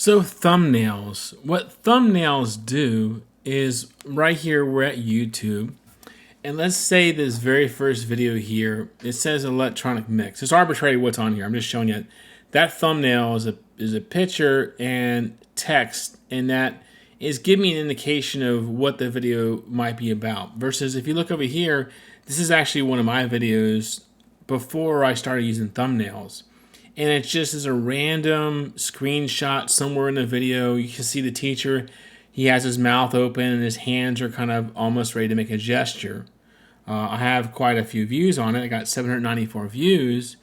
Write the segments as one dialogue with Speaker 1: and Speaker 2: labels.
Speaker 1: So thumbnails, what thumbnails do is right here we're at YouTube, and let's say this very first video here, it says electronic mix. It's arbitrary what's on here. I'm just showing you that thumbnail is a picture and text, and that is giving me an indication of what the video might be about. Versus if you look over here, this is actually one of my videos before I started using thumbnails. And it's just as a random screenshot somewhere in the video. You can see the teacher, he has his mouth open and his hands are kind of almost ready to make a gesture. I have quite a few views on it. I got 794 views,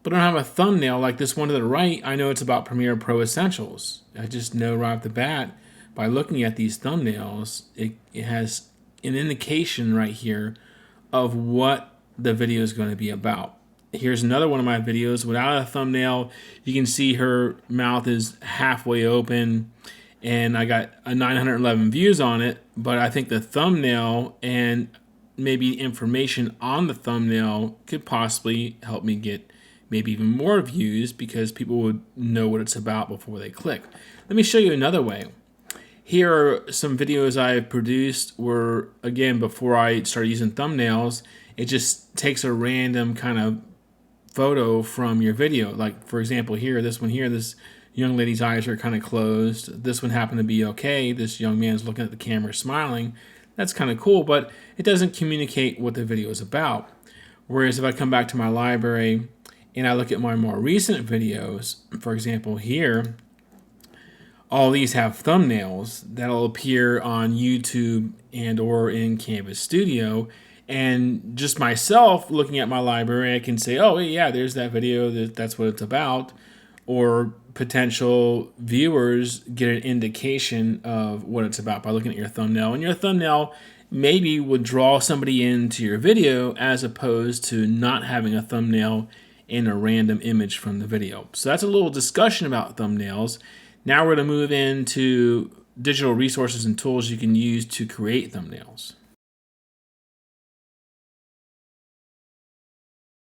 Speaker 1: but I don't have a thumbnail like this one to the right. I know it's about Premiere Pro Essentials. I just know right off the bat by looking at these thumbnails, it has an indication right here of what the video is going to be about. Here's another one of my videos without a thumbnail. You can see her mouth is halfway open, and I got a 911 views on it, but I think the thumbnail and maybe information on the thumbnail could possibly help me get maybe even more views because people would know what it's about before they click. Let me show you another way. Here are some videos I've produced where, again, before I started using thumbnails, it just takes a random kind of photo from your video. Like, for example, here, this one here, this young lady's eyes are kind of closed. This one happened to be okay. This young man's looking at the camera smiling. That's kind of cool, but it doesn't communicate what the video is about. Whereas if I come back to my library and I look at my more recent videos, for example, here, all these have thumbnails that'll appear on YouTube and or in Canvas Studio. And just myself looking at my library, I can say, oh, yeah, there's that video, that's what it's about. Or potential viewers get an indication of what it's about by looking at your thumbnail. And your thumbnail maybe would draw somebody into your video as opposed to not having a thumbnail and a random image from the video. So that's a little discussion about thumbnails. Now we're going to move into digital resources and tools you can use to create thumbnails.